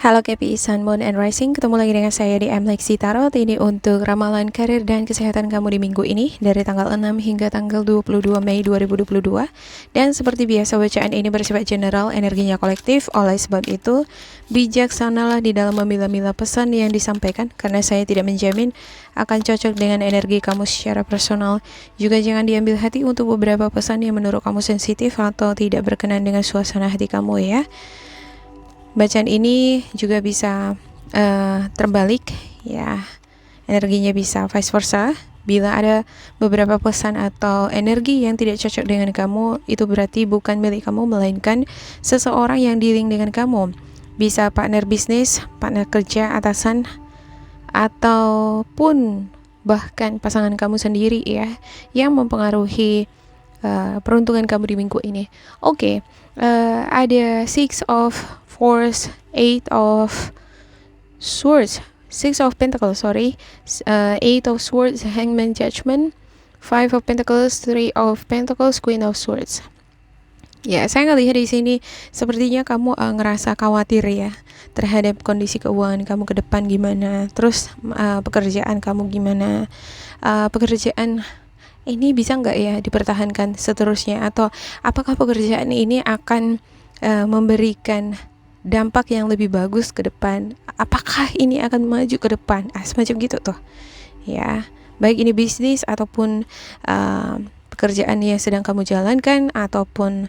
Halo KPI Sun, Moon, and Rising, ketemu lagi dengan saya di Lexi Tarot. Ini untuk ramalan karir dan kesehatan kamu di minggu ini dari tanggal 6 hingga tanggal 22 Mei 2022. Dan seperti biasa bacaan ini bersifat general, energinya kolektif. Oleh sebab itu, bijaksanalah di dalam memilah-milah pesan yang disampaikan karena saya tidak menjamin akan cocok dengan energi kamu secara personal. Juga jangan diambil hati untuk beberapa pesan yang menurut kamu sensitif atau tidak berkenan dengan suasana hati kamu ya. Bacaan ini juga bisa terbalik ya, energinya bisa vice versa. Bila ada beberapa pesan atau energi yang tidak cocok dengan kamu, itu berarti bukan milik kamu, melainkan seseorang yang dealing dengan kamu. Bisa partner bisnis, partner kerja, atasan, ataupun bahkan pasangan kamu sendiri ya, yang mempengaruhi peruntungan kamu di minggu ini. Oke, ada Six of Swords, Eight of Swords, Six of Pentacles, Eight of Swords, Hangman, Judgment, Five of Pentacles, Three of Pentacles, Queen of Swords. Ya, saya ngelihat di sini sepertinya kamu ngerasa khawatir ya terhadap kondisi keuangan kamu ke depan gimana, terus pekerjaan kamu gimana, pekerjaan ini bisa nggak ya dipertahankan seterusnya, atau apakah pekerjaan ini akan memberikan dampak yang lebih bagus ke depan, apakah ini akan maju ke depan, semacam gitu tuh ya, baik ini bisnis ataupun pekerjaan yang sedang kamu jalankan ataupun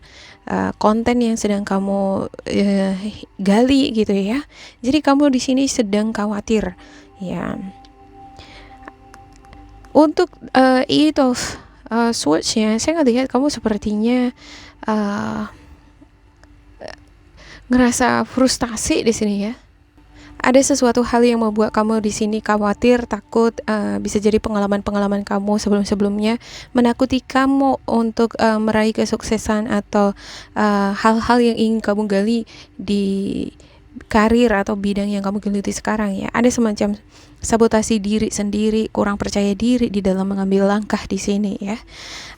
konten yang sedang kamu gali gitu ya. Jadi kamu di sini sedang khawatir ya. Untuk Eight of Swords ya, saya ngelihat kamu sepertinya ngerasa frustasi di sini ya. Ada sesuatu hal yang membuat kamu di sini khawatir, takut, bisa jadi pengalaman-pengalaman kamu sebelum-sebelumnya menakuti kamu untuk meraih kesuksesan atau hal-hal yang ingin kamu gali di karir atau bidang yang kamu geluti sekarang ya. Ada semacam sabotasi diri sendiri, kurang percaya diri di dalam mengambil langkah di sini ya.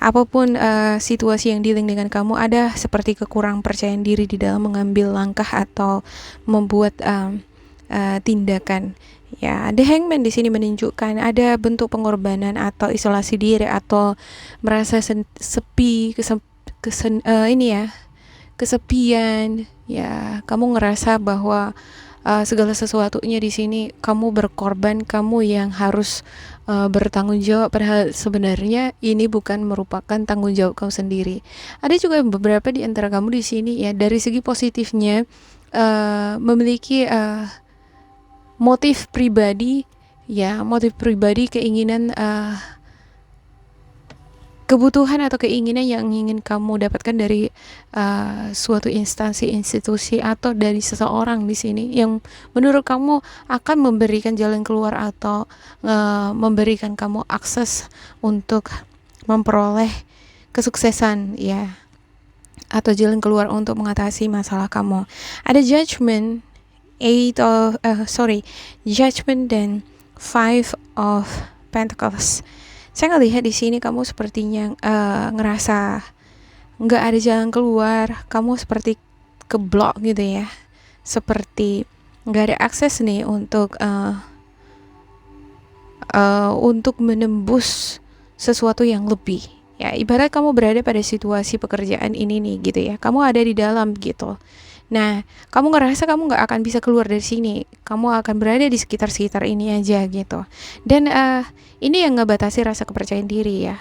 Apapun situasi yang dealing dengan kamu, ada seperti kekurang percayaan diri di dalam mengambil langkah atau membuat tindakan ya. The Hangman di sini menunjukkan ada bentuk pengorbanan atau isolasi diri atau merasa sepi, kesepian ya. Kamu ngerasa bahwa segala sesuatunya di sini kamu berkorban, kamu yang harus bertanggung jawab, padahal sebenarnya ini bukan merupakan tanggung jawab kamu sendiri. Ada juga beberapa di antara kamu di sini ya, dari segi positifnya memiliki motif pribadi ya, keinginan, kebutuhan atau keinginan yang ingin kamu dapatkan dari suatu instansi, institusi, atau dari seseorang di sini yang menurut kamu akan memberikan jalan keluar atau memberikan kamu akses untuk memperoleh kesuksesan ya, atau jalan keluar untuk mengatasi masalah kamu. Ada Judgment, Judgment dan Five of Pentacles. Saya ngelihat di sini kamu sepertinya ngerasa nggak ada jalan keluar, kamu seperti keblok gitu ya, seperti nggak ada akses nih untuk menembus sesuatu yang lebih ya. Ibarat kamu berada pada situasi pekerjaan ini nih gitu ya, kamu ada di dalam gitu. Nah, kamu ngerasa kamu nggak akan bisa keluar dari sini, kamu akan berada di sekitar ini aja gitu. Dan ini yang ngebatasi rasa kepercayaan diri ya.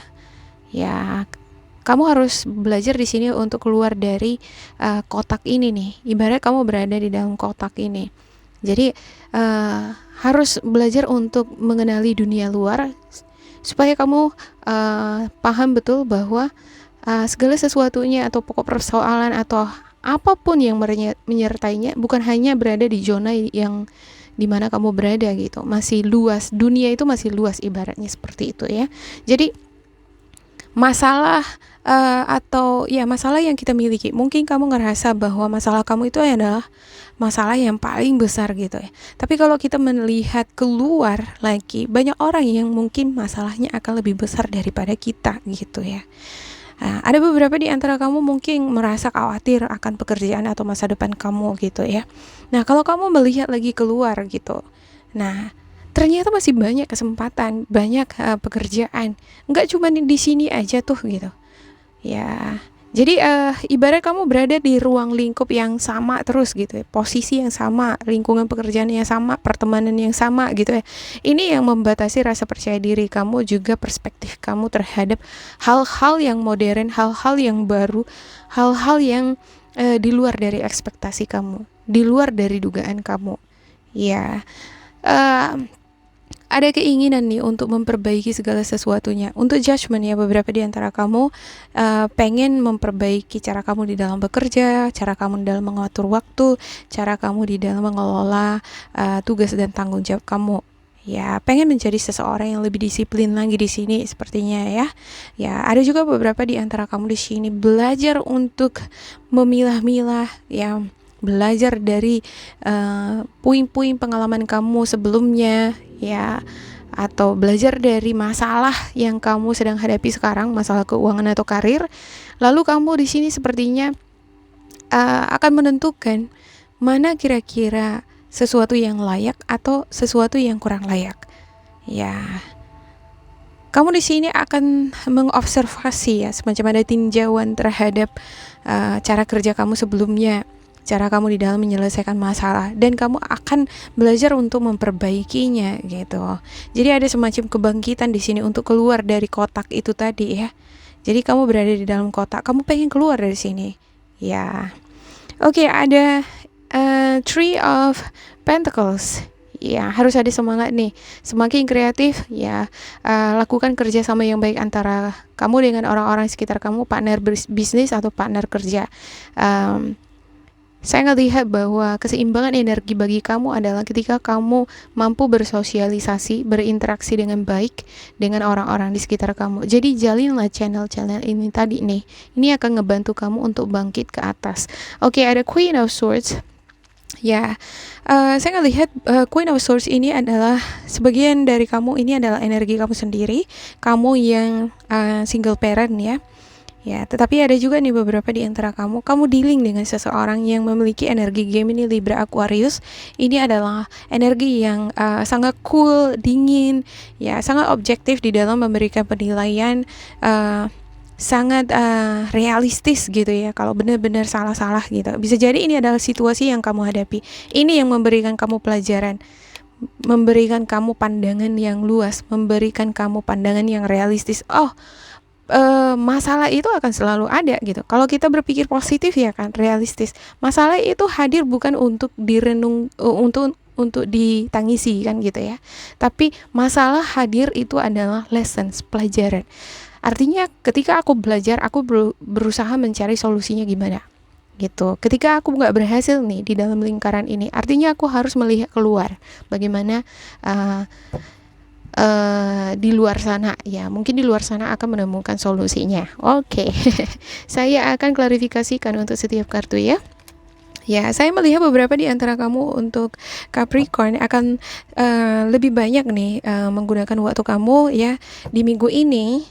Ya, kamu harus belajar di sini untuk keluar dari kotak ini nih. Ibarat kamu berada di dalam kotak ini. Jadi harus belajar untuk mengenali dunia luar supaya kamu paham betul bahwa segala sesuatunya atau pokok persoalan atau apapun yang menyertainya bukan hanya berada di zona yang dimana kamu berada gitu, masih luas, dunia itu masih luas, ibaratnya seperti itu ya. Jadi masalah atau ya masalah yang kita miliki, mungkin kamu ngerasa bahwa masalah kamu itu adalah masalah yang paling besar gitu ya. Tapi kalau kita melihat keluar lagi, banyak orang yang mungkin masalahnya akan lebih besar daripada kita gitu ya. Ada beberapa di antara kamu mungkin merasa khawatir akan pekerjaan atau masa depan kamu gitu ya. Nah, kalau kamu melihat lagi keluar gitu, nah ternyata masih banyak kesempatan, banyak pekerjaan. Nggak cuma di sini aja tuh gitu. Ya, jadi ibarat kamu berada di ruang lingkup yang sama terus gitu ya, posisi yang sama, lingkungan pekerjaan yang sama, pertemanan yang sama gitu ya. Ini yang membatasi rasa percaya diri kamu, juga perspektif kamu terhadap hal-hal yang modern, hal-hal yang baru, hal-hal yang di luar dari ekspektasi kamu, di luar dari dugaan kamu. Ya, uh, ada keinginan nih untuk memperbaiki segala sesuatunya. Untuk judgment ya, beberapa di antara kamu pengen memperbaiki cara kamu di dalam bekerja, cara kamu di dalam mengatur waktu, cara kamu di dalam mengelola tugas dan tanggung jawab kamu. Ya, pengen menjadi seseorang yang lebih disiplin lagi di sini sepertinya ya. Ya, ada juga beberapa di antara kamu di sini belajar untuk memilah-milah ya, belajar dari puing-puing pengalaman kamu sebelumnya ya, atau belajar dari masalah yang kamu sedang hadapi sekarang, masalah keuangan atau karir. Lalu kamu di sini sepertinya akan menentukan mana kira-kira sesuatu yang layak atau sesuatu yang kurang layak. Ya, kamu di sini akan mengobservasi ya, semacam ada tinjauan terhadap cara kerja kamu sebelumnya, cara kamu di dalam menyelesaikan masalah, dan kamu akan belajar untuk memperbaikinya gitu. Jadi ada semacam kebangkitan di sini untuk keluar dari kotak itu tadi ya. Jadi kamu berada di dalam kotak, kamu pengen keluar dari sini. Ya. Oke, ada Three of Pentacles. Ya, harus ada semangat nih. Semakin kreatif ya, lakukan kerjasama yang baik antara kamu dengan orang-orang sekitar kamu, partner bisnis atau partner kerja. Saya ngelihat bahwa keseimbangan energi bagi kamu adalah ketika kamu mampu bersosialisasi, berinteraksi dengan baik dengan orang-orang di sekitar kamu. Jadi jalinlah channel-channel ini tadi nih. Ini akan ngebantu kamu untuk bangkit ke atas. Oke, ada Queen of Swords. Ya, saya ngelihat Queen of Swords ini adalah sebagian dari kamu, ini adalah energi kamu sendiri, kamu yang single parent ya. Ya, tetapi ada juga nih beberapa di antara kamu dealing dengan seseorang yang memiliki energi Gemini, Libra, Aquarius. Ini adalah energi yang sangat cool, dingin, ya, sangat objektif di dalam memberikan penilaian, sangat realistis gitu ya. Kalau benar-benar salah-salah gitu, bisa jadi ini adalah situasi yang kamu hadapi. Ini yang memberikan kamu pelajaran, memberikan kamu pandangan yang luas, memberikan kamu pandangan yang realistis. Masalah itu akan selalu ada gitu. Kalau kita berpikir positif ya kan, realistis. Masalah itu hadir bukan untuk direnung, untuk ditangisi kan gitu ya. Tapi masalah hadir itu adalah lessons, pelajaran. Artinya ketika aku belajar, aku berusaha mencari solusinya gimana gitu. Ketika aku nggak berhasil nih di dalam lingkaran ini, artinya aku harus melihat keluar. Bagaimana di luar sana ya, mungkin di luar sana akan menemukan solusinya. Oke. Saya akan klarifikasikan untuk setiap kartu ya. Ya, saya melihat beberapa di antara kamu untuk Capricorn akan lebih banyak nih menggunakan waktu kamu ya di minggu ini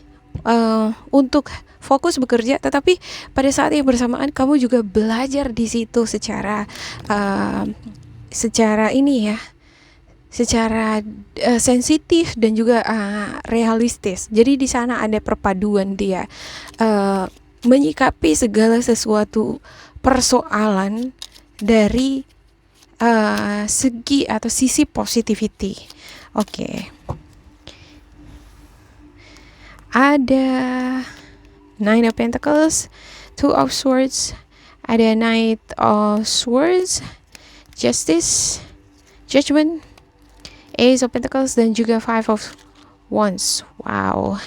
untuk fokus bekerja, tetapi pada saat yang bersamaan kamu juga belajar di situ secara ini ya, secara sensitif dan juga realistis. Jadi di sana ada perpaduan dia menyikapi segala sesuatu persoalan dari segi atau sisi positivity. Oke. Ada Nine of Pentacles, Two of Swords, ada Knight of Swords, Justice, Judgment, Ace of Pentacles, dan juga Five of Wands. Wow,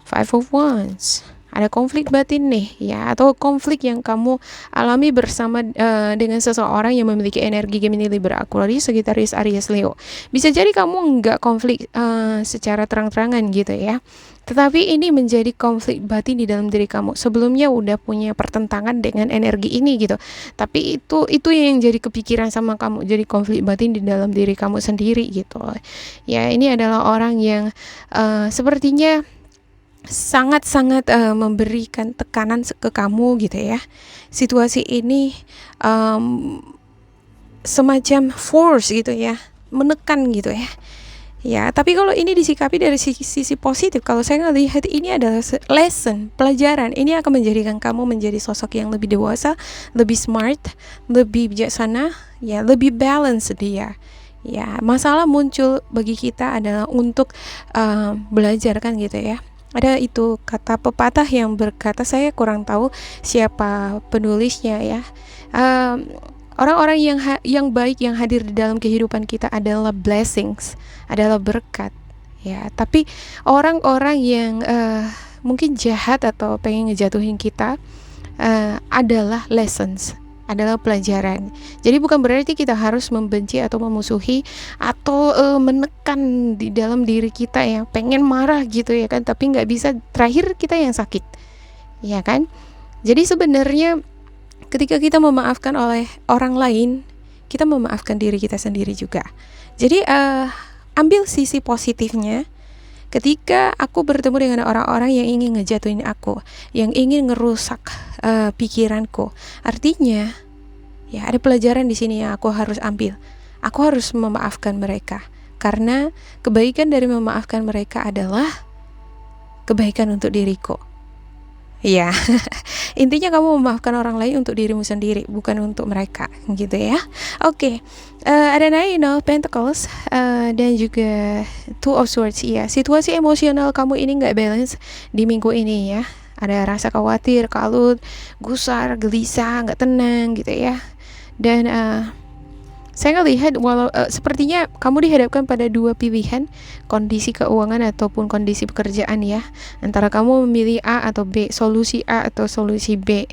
Five of Wands. Ada konflik batin nih ya, atau konflik yang kamu alami bersama dengan seseorang yang memiliki energi Gemini, Libra, Aquarius, Sagittarius, Aries, Leo. Bisa jadi kamu nggak konflik secara terang-terangan gitu ya, tetapi ini menjadi konflik batin di dalam diri kamu. Sebelumnya udah punya pertentangan dengan energi ini gitu, tapi itu yang jadi kepikiran sama kamu, jadi konflik batin di dalam diri kamu sendiri gitu ya. Ini adalah orang yang sepertinya sangat-sangat memberikan tekanan ke kamu gitu ya. Situasi ini um, semacam force gitu ya, menekan gitu ya. Ya, tapi kalau ini disikapi dari sisi positif, kalau saya ngelihat ini adalah lesson, pelajaran. Ini akan menjadikan kamu menjadi sosok yang lebih dewasa, lebih smart, lebih bijaksana, ya, lebih balance dia. Ya, masalah muncul bagi kita adalah untuk belajar kan gitu ya. Ada itu kata pepatah yang berkata, saya kurang tahu siapa penulisnya ya. Orang-orang yang baik yang hadir di dalam kehidupan kita adalah blessings, adalah berkat ya. Tapi orang-orang yang mungkin jahat atau pengen ngejatuhin kita adalah lessons, adalah pelajaran. Jadi bukan berarti kita harus membenci atau memusuhi atau menekan di dalam diri kita ya, pengen marah gitu ya kan, tapi nggak bisa, terakhir kita yang sakit ya kan. Jadi sebenarnya ketika kita memaafkan oleh orang lain, kita memaafkan diri kita sendiri juga. Jadi ambil sisi positifnya. Ketika aku bertemu dengan orang-orang yang ingin ngejatuhin aku, yang ingin ngerusak pikiranku, artinya ya ada pelajaran di sini yang aku harus ambil. Aku harus memaafkan mereka, karena kebaikan dari memaafkan mereka adalah kebaikan untuk diriku. Ya, intinya kamu memaafkan orang lain untuk dirimu sendiri, bukan untuk mereka, gitu ya. Oke, ada Nine of Pentacles dan juga Two of Swords. Ya, situasi emosional kamu ini nggak balance di minggu ini ya. Ada rasa khawatir, kalut, gusar, gelisah, nggak tenang, gitu ya. Dan saya ngelihat sepertinya kamu dihadapkan pada dua pilihan, kondisi keuangan ataupun kondisi pekerjaan ya. Antara kamu memilih A atau B, solusi A atau solusi B.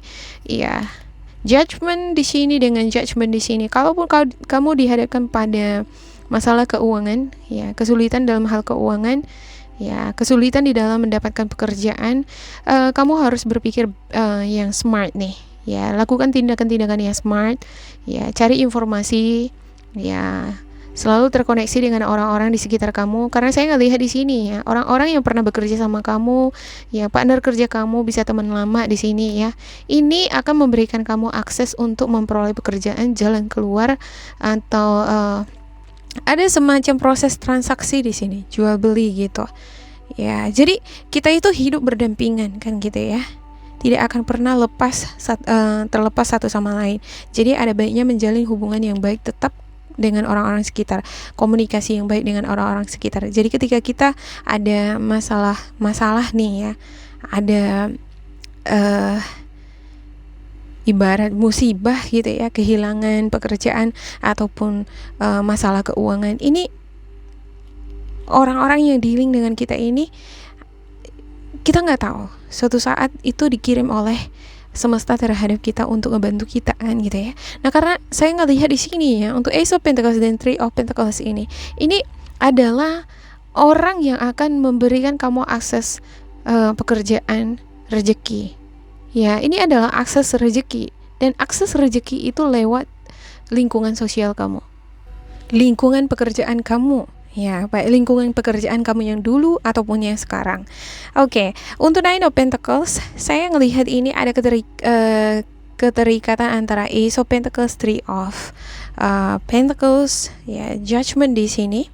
Ya. Judgment di sini dengan judgment di sini. Kalaupun kamu dihadapkan pada masalah keuangan, ya, kesulitan dalam hal keuangan, ya, kesulitan di dalam mendapatkan pekerjaan, kamu harus berpikir yang smart nih. Ya, lakukan tindakan-tindakan yang smart. Ya, cari informasi. Ya, selalu terkoneksi dengan orang-orang di sekitar kamu, karena saya ngelihat di sini ya, orang-orang yang pernah bekerja sama kamu, ya, partner kerja kamu, bisa teman lama di sini ya. Ini akan memberikan kamu akses untuk memperoleh pekerjaan, jalan keluar, atau ada semacam proses transaksi di sini, jual beli gitu. Ya, jadi kita itu hidup berdampingan kan gitu ya. Tidak akan pernah terlepas satu sama lain. Jadi ada baiknya menjalin hubungan yang baik tetap dengan orang-orang sekitar, komunikasi yang baik dengan orang-orang sekitar. Jadi ketika kita ada masalah nih ya, ada ibarat musibah gitu ya, kehilangan pekerjaan ataupun masalah keuangan, ini orang-orang yang dealing dengan kita ini, kita nggak tahu suatu saat itu dikirim oleh semesta terhadap kita untuk ngebantu kita kan gitu ya. Nah, karena saya ngelihat di sini ya, untuk Ace of Pentacles dan Three of Pentacles ini adalah orang yang akan memberikan kamu akses pekerjaan, rezeki. Ya, ini adalah akses rezeki, dan akses rezeki itu lewat lingkungan sosial kamu, lingkungan pekerjaan kamu. Ya, baik lingkungan pekerjaan kamu yang dulu ataupun yang sekarang. Oke, untuk Nine of Pentacles, saya ngelihat ini ada keterikatan antara Ace of Pentacles, Three of Pentacles, ya, Judgment di sini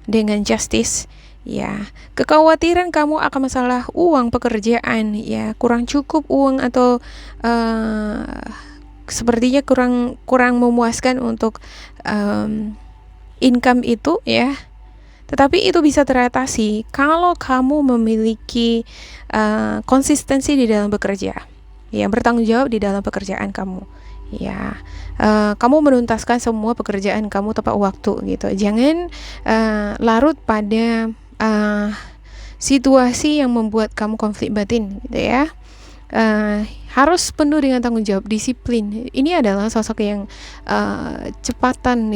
dengan Justice. Ya, kekhawatiran kamu akan masalah uang, pekerjaan, ya, kurang cukup uang atau sepertinya kurang memuaskan untuk income itu ya. Tetapi itu bisa teratasi kalau kamu memiliki konsistensi di dalam bekerja, ya, bertanggung jawab di dalam pekerjaan kamu, ya, kamu menuntaskan semua pekerjaan kamu tepat waktu gitu. Jangan larut pada situasi yang membuat kamu konflik batin gitu ya. Harus penuh dengan tanggung jawab, disiplin. Ini adalah sosok yang cekatan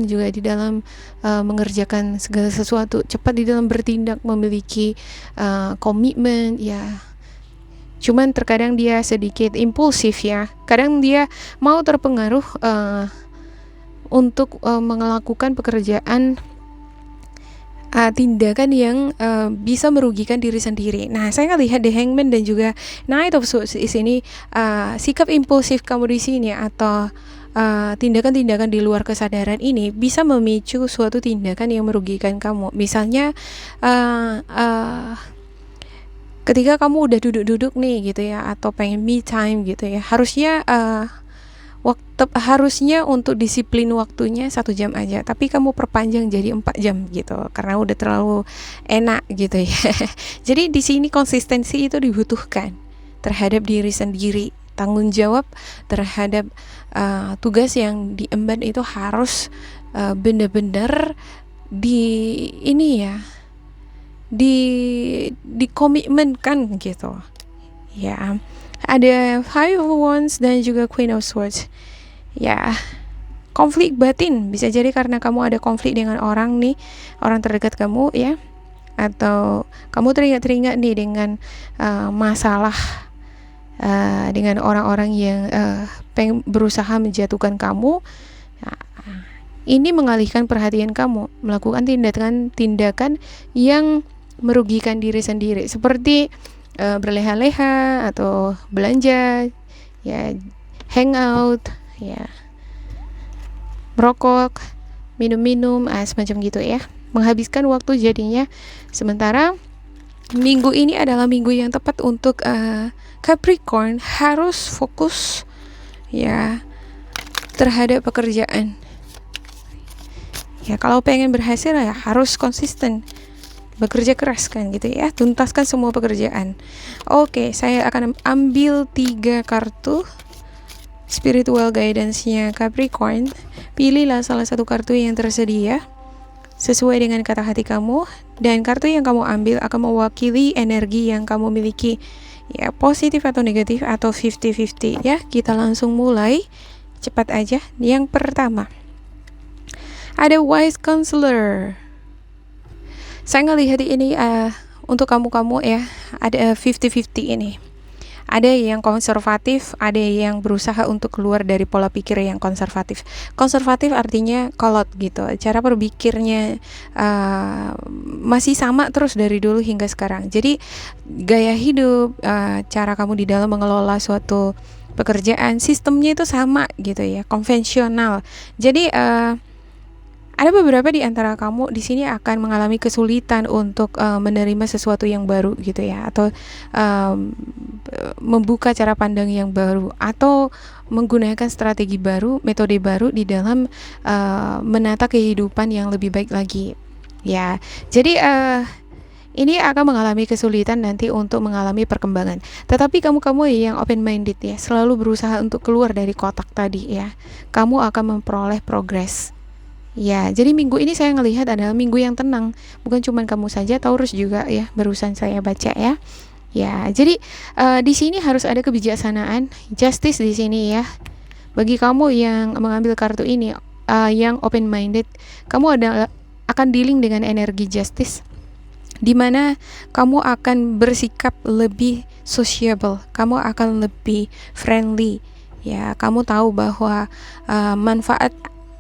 juga di dalam mengerjakan segala sesuatu, cepat di dalam bertindak, memiliki komitmen ya. Cuman terkadang dia sedikit impulsif ya. Kadang dia mau terpengaruh untuk melakukan pekerjaan tindakan yang bisa merugikan diri sendiri. Nah, saya ngelihat The Hangman dan juga Knight of Swords di sini, sikap impulsif kamu di sini atau tindakan-tindakan di luar kesadaran ini bisa memicu suatu tindakan yang merugikan kamu. Misalnya ketika kamu udah duduk-duduk nih gitu ya, atau pengen me time gitu ya, harusnya untuk disiplin waktunya 1 jam aja, tapi kamu perpanjang jadi 4 jam gitu karena udah terlalu enak gitu ya. Jadi di sini konsistensi itu dibutuhkan terhadap diri sendiri. Tanggung jawab terhadap tugas yang diemban itu harus benar-benar dikomitmenkan gitu ya. Ada Five of Wands dan juga Queen of Swords ya. Konflik batin bisa jadi karena kamu ada konflik dengan orang terdekat kamu ya, atau kamu teringat nih dengan masalah dengan orang-orang yang pengen berusaha menjatuhkan kamu. Nah, ini mengalihkan perhatian kamu melakukan tindakan yang merugikan diri sendiri, seperti berleha-leha atau belanja ya, hangout ya, merokok, minum-minum, semacam gitu ya, menghabiskan waktu jadinya. Sementara minggu ini adalah minggu yang tepat untuk Capricorn harus fokus ya terhadap pekerjaan ya. Kalau pengen berhasil ya harus konsisten bekerja keras kan gitu ya, tuntaskan semua pekerjaan. Oke, saya akan ambil 3 kartu spiritual guidance-nya Capricorn. Pilihlah salah satu kartu yang tersedia sesuai dengan kata hati kamu, dan kartu yang kamu ambil akan mewakili energi yang kamu miliki ya, positif atau negatif atau 50-50 ya. Kita langsung mulai, cepat aja. Yang pertama ada Wise Counselor. Saya ngelihat ini untuk kamu-kamu ya, ada 50-50 ini. Ada yang konservatif, ada yang berusaha untuk keluar dari pola pikir yang konservatif. Konservatif artinya kolot gitu, cara berpikirnya masih sama terus dari dulu hingga sekarang. Jadi gaya hidup, cara kamu di dalam mengelola suatu pekerjaan, sistemnya itu sama gitu ya, konvensional. Jadi ada beberapa di antara kamu di sini akan mengalami kesulitan untuk menerima sesuatu yang baru gitu ya, atau membuka cara pandang yang baru, atau menggunakan strategi baru, metode baru di dalam menata kehidupan yang lebih baik lagi ya. Jadi ini akan mengalami kesulitan nanti untuk mengalami perkembangan. Tetapi kamu yang open minded ya, selalu berusaha untuk keluar dari kotak tadi ya, kamu akan memperoleh progres. Ya, jadi minggu ini saya ngelihat adalah minggu yang tenang. Bukan cuma kamu saja, Taurus juga ya, barusan saya baca ya. Ya, jadi di sini harus ada kebijaksanaan, justice di sini ya. Bagi kamu yang mengambil kartu ini, yang open minded, kamu akan dealing dengan energi justice, di mana kamu akan bersikap lebih sociable, kamu akan lebih friendly. Ya, kamu tahu bahwa manfaat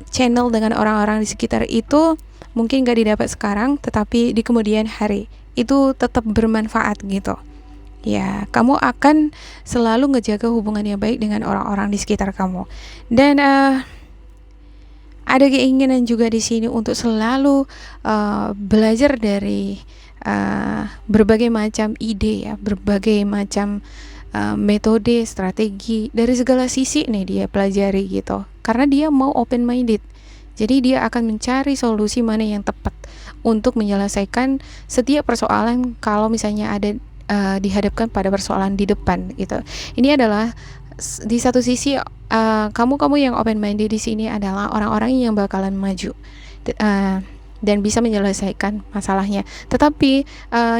channel dengan orang-orang di sekitar itu mungkin gak didapat sekarang, tetapi di kemudian hari itu tetap bermanfaat gitu ya. Kamu akan selalu ngejaga hubungan yang baik dengan orang-orang di sekitar kamu, dan ada keinginan juga di sini untuk selalu belajar dari berbagai macam ide ya, berbagai macam metode, strategi dari segala sisi nih dia pelajari gitu, karena dia mau open minded. Jadi dia akan mencari solusi mana yang tepat untuk menyelesaikan setiap persoalan kalau misalnya ada dihadapkan pada persoalan di depan gitu. Ini adalah di satu sisi kamu yang open minded di sini adalah orang-orang yang bakalan maju dan bisa menyelesaikan masalahnya. Tetapi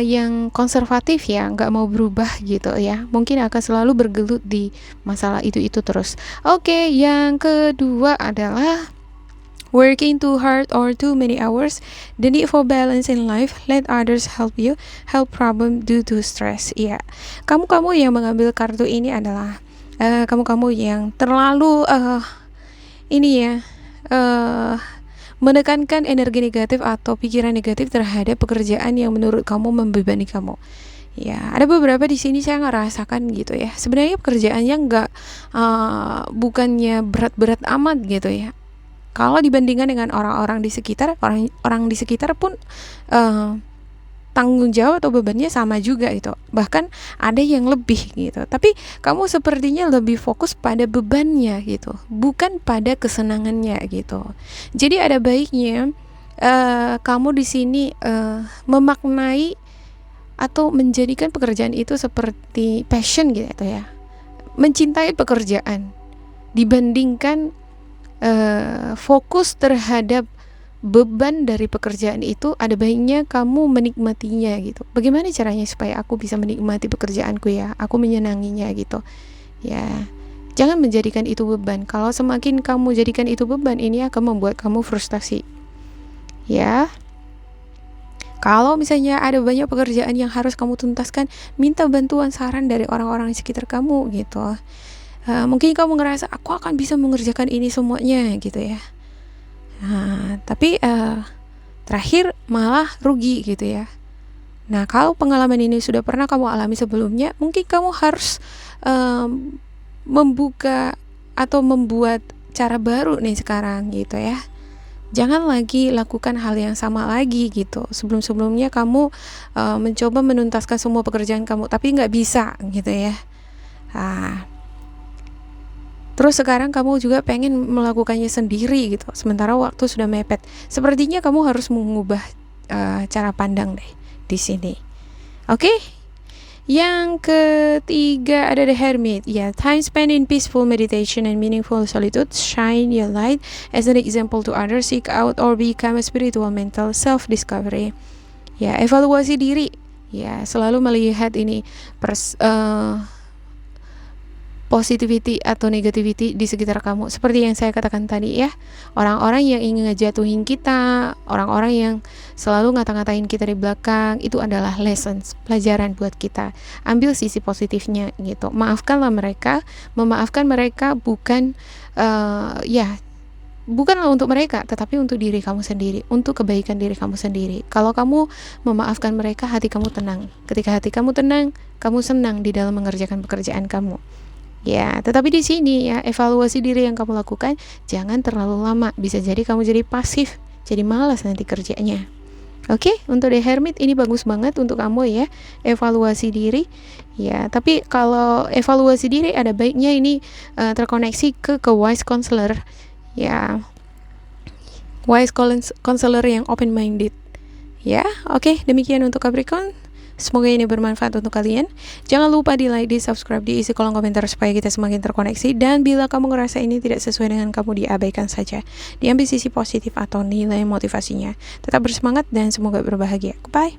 yang konservatif ya, nggak mau berubah gitu ya, mungkin akan selalu bergelut di masalah itu terus. Oke, yang kedua adalah working too hard or too many hours, the need for balance in life, let others help you, help problem due to stress. Ya, kamu yang mengambil kartu ini adalah kamu yang terlalu menekankan energi negatif atau pikiran negatif terhadap pekerjaan yang menurut kamu membebani kamu. Ya, ada beberapa di sini saya ngerasakan gitu ya. Sebenarnya pekerjaannya bukannya berat-berat amat gitu ya. Kalau dibandingkan dengan orang-orang di sekitar, orang di sekitar pun tanggung jawab atau bebannya sama juga gitu. Bahkan ada yang lebih gitu. Tapi kamu sepertinya lebih fokus pada bebannya gitu, bukan pada kesenangannya gitu. Jadi ada baiknya kamu di sini memaknai atau menjadikan pekerjaan itu seperti passion gitu ya. Mencintai pekerjaan dibandingkan fokus terhadap beban dari pekerjaan itu. Ada baiknya kamu menikmatinya gitu. Bagaimana caranya supaya aku bisa menikmati pekerjaanku ya, aku menyenanginya gitu ya. Jangan menjadikan itu beban. Kalau semakin kamu jadikan itu beban, ini akan membuat kamu frustasi ya. Kalau misalnya ada banyak pekerjaan yang harus kamu tuntaskan, minta bantuan saran dari orang-orang di sekitar kamu gitu. Mungkin kamu ngerasa aku akan bisa mengerjakan ini semuanya gitu ya. Tapi terakhir malah rugi gitu ya. Nah, kalau pengalaman ini sudah pernah kamu alami sebelumnya, mungkin kamu harus membuka atau membuat cara baru nih sekarang gitu ya. Jangan lagi lakukan hal yang sama lagi gitu. Sebelum-sebelumnya kamu mencoba menuntaskan semua pekerjaan kamu, tapi nggak bisa gitu ya. Terus sekarang kamu juga pengen melakukannya sendiri gitu, sementara waktu sudah mepet. Sepertinya kamu harus mengubah cara pandang deh di sini. Oke? Yang ketiga ada The Hermit. Ya, time spent in peaceful meditation and meaningful solitude. Shine your light as an example to others. Seek out or become a spiritual mental self-discovery. Ya, evaluasi diri. Ya, selalu melihat ini positivity atau negativity di sekitar kamu. Seperti yang saya katakan tadi ya, orang-orang yang ingin ngejatuhin kita, orang-orang yang selalu ngata-ngatain kita di belakang, itu adalah lessons, pelajaran buat kita. Ambil sisi positifnya gitu. Maafkanlah mereka. Memaafkan mereka bukan bukanlah untuk mereka, tetapi untuk diri kamu sendiri, untuk kebaikan diri kamu sendiri. Kalau kamu memaafkan mereka, hati kamu tenang. Ketika hati kamu tenang, kamu senang di dalam mengerjakan pekerjaan kamu. Ya, tetapi di sini ya, evaluasi diri yang kamu lakukan jangan terlalu lama. Bisa jadi kamu jadi pasif, jadi malas nanti kerjanya. Oke, untuk The Hermit ini bagus banget untuk kamu ya, evaluasi diri. Ya, tapi kalau evaluasi diri ada baiknya ini terkoneksi ke wise counselor. Ya, wise counselor yang open minded. Ya, oke, demikian untuk Capricorn. Semoga ini bermanfaat untuk kalian. Jangan lupa di like, di subscribe, diisi kolom komentar supaya kita semakin terkoneksi. Dan bila kamu ngerasa ini tidak sesuai dengan kamu, diabaikan saja. Diambil sisi positif atau nilai motivasinya. Tetap bersemangat dan semoga berbahagia. Goodbye.